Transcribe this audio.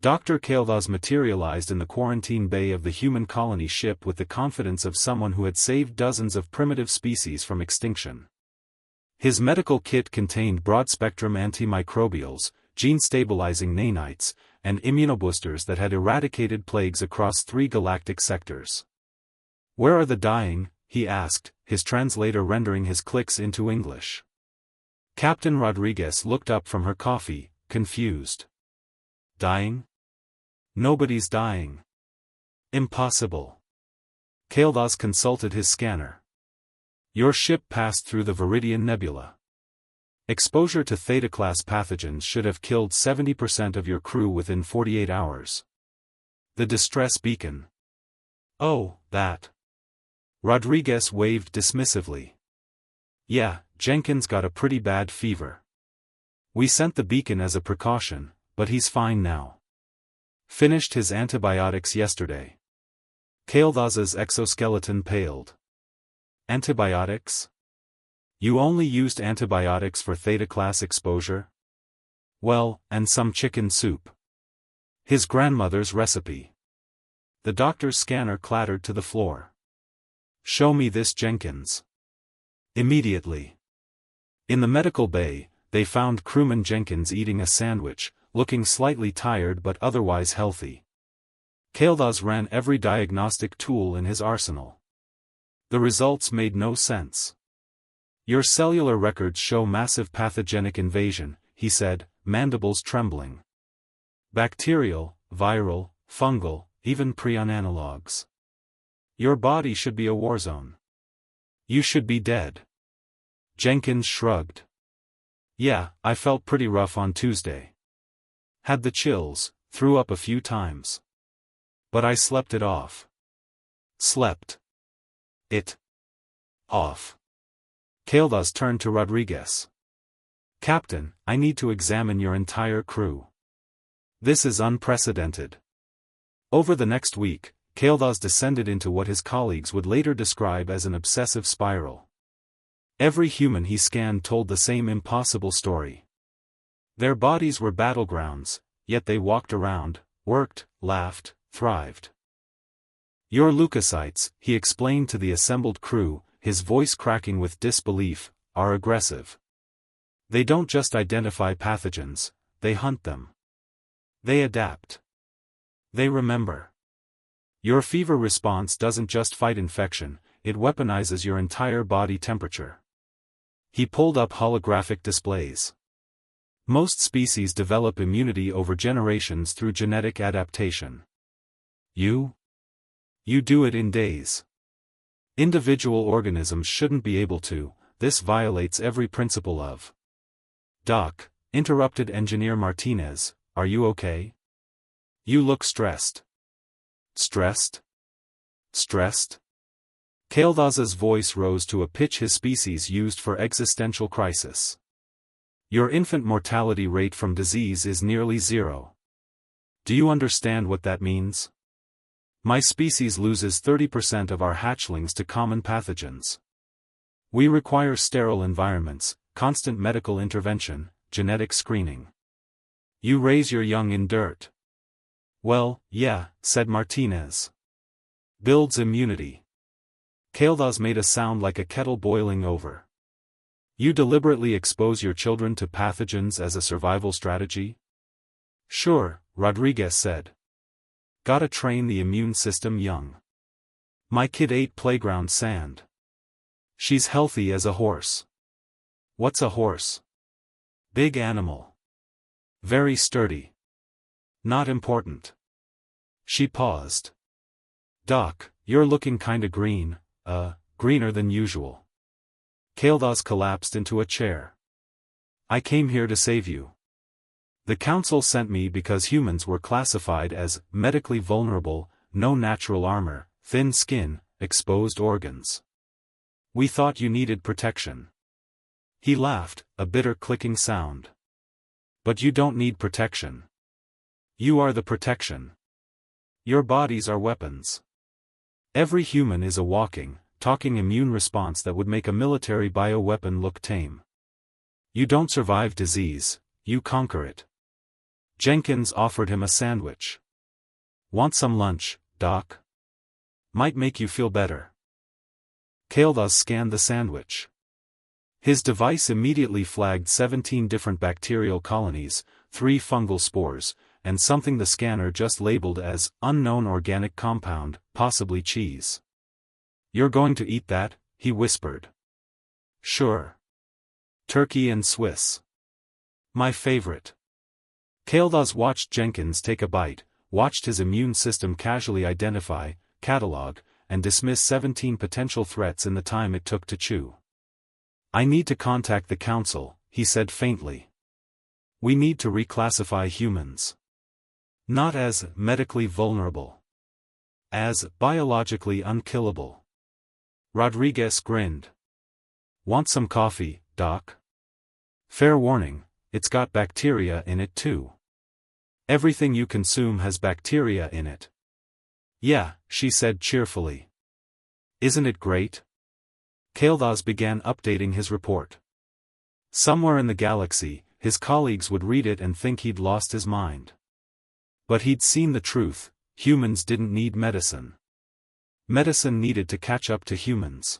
Dr. Kael'thas materialized in the quarantine bay of the human colony ship with the confidence of someone who had saved dozens of primitive species from extinction. His medical kit contained broad-spectrum antimicrobials, gene-stabilizing nanites, and immunoboosters that had eradicated plagues across 3 galactic sectors. "Where are the dying?" he asked, his translator rendering his clicks into English. Captain Rodriguez looked up from her coffee, confused. "Dying? Nobody's dying. Impossible." Kael'thas consulted his scanner. "Your ship passed through the Viridian Nebula. Exposure to Theta-class pathogens should have killed 70% of your crew within 48 hours. The distress beacon." "Oh, that." Rodriguez waved dismissively. "Yeah, Jenkins got a pretty bad fever. We sent the beacon as a precaution, but he's fine now. Finished his antibiotics yesterday." Kael'thas's exoskeleton paled. "Antibiotics? You only used antibiotics for Theta-class exposure?" "Well, and some chicken soup. His grandmother's recipe." The doctor's scanner clattered to the floor. "Show me this Jenkins." Immediately. In the medical bay, they found crewman Jenkins eating a sandwich, looking slightly tired but otherwise healthy. Kael'thas ran every diagnostic tool in his arsenal. The results made no sense. "Your cellular records show massive pathogenic invasion," he said, mandibles trembling. "Bacterial, viral, fungal, even prion analogs. Your body should be a war zone. You should be dead." Jenkins shrugged. "Yeah, I felt pretty rough on Tuesday. Had the chills, threw up a few times. But I slept it off." "Slept it off." Kael'thas turned to Rodriguez. "Captain, I need to examine your entire crew. This is unprecedented." Over the next week, Kael'thas descended into what his colleagues would later describe as an obsessive spiral. Every human he scanned told the same impossible story. Their bodies were battlegrounds, yet they walked around, worked, laughed, thrived. "Your leukocytes," he explained to the assembled crew, his voice cracking with disbelief, "are aggressive. They don't just identify pathogens, they hunt them. They adapt. They remember. Your fever response doesn't just fight infection, it weaponizes your entire body temperature." He pulled up holographic displays. "Most species develop immunity over generations through genetic adaptation. You do it in days. Individual organisms shouldn't be able to, this violates every principle of." "Doc," interrupted Engineer Martinez, "are you okay? You look stressed." "Stressed? Stressed?" Kael'thas's voice rose to a pitch his species used for existential crisis. "Your infant mortality rate from disease is nearly 0. Do you understand what that means? My species loses 30% of our hatchlings to common pathogens. We require sterile environments, constant medical intervention, genetic screening. You raise your young in dirt." "Well, yeah," said Martinez. "Builds immunity." Kael'thas made a sound like a kettle boiling over. "You deliberately expose your children to pathogens as a survival strategy?" "Sure," Rodriguez said. "Gotta train the immune system young. My kid ate playground sand. She's healthy as a horse." "What's a horse?" "Big animal. Very sturdy. Not important." She paused. "Doc, you're looking kinda green, greener than usual." Kael'thas collapsed into a chair. "I came here to save you. The council sent me because humans were classified as medically vulnerable, no natural armor, thin skin, exposed organs. We thought you needed protection." He laughed, a bitter clicking sound. "But you don't need protection. You are the protection. Your bodies are weapons. Every human is a walking, talking immune response that would make a military bioweapon look tame. You don't survive disease, you conquer it. Jenkins offered him a sandwich. "Want some lunch, Doc? Might make you feel better." Kailath scanned the sandwich. His device immediately flagged 17 different bacterial colonies, 3 fungal spores, and something the scanner just labeled as unknown organic compound, possibly cheese. "You're going to eat that?" he whispered. "Sure. Turkey and Swiss. My favorite." Kailath watched Jenkins take a bite, watched his immune system casually identify, catalog, and dismiss 17 potential threats in the time it took to chew. "I need to contact the council," he said faintly. "We need to reclassify humans. Not as medically vulnerable. As biologically unkillable." Rodriguez grinned. "Want some coffee, Doc? Fair warning, it's got bacteria in it too. Everything you consume has bacteria in it." "Yeah," she said cheerfully. "Isn't it great?" Kailath began updating his report. Somewhere in the galaxy, his colleagues would read it and think he'd lost his mind. But he'd seen the truth: humans didn't need medicine. Medicine needed to catch up to humans.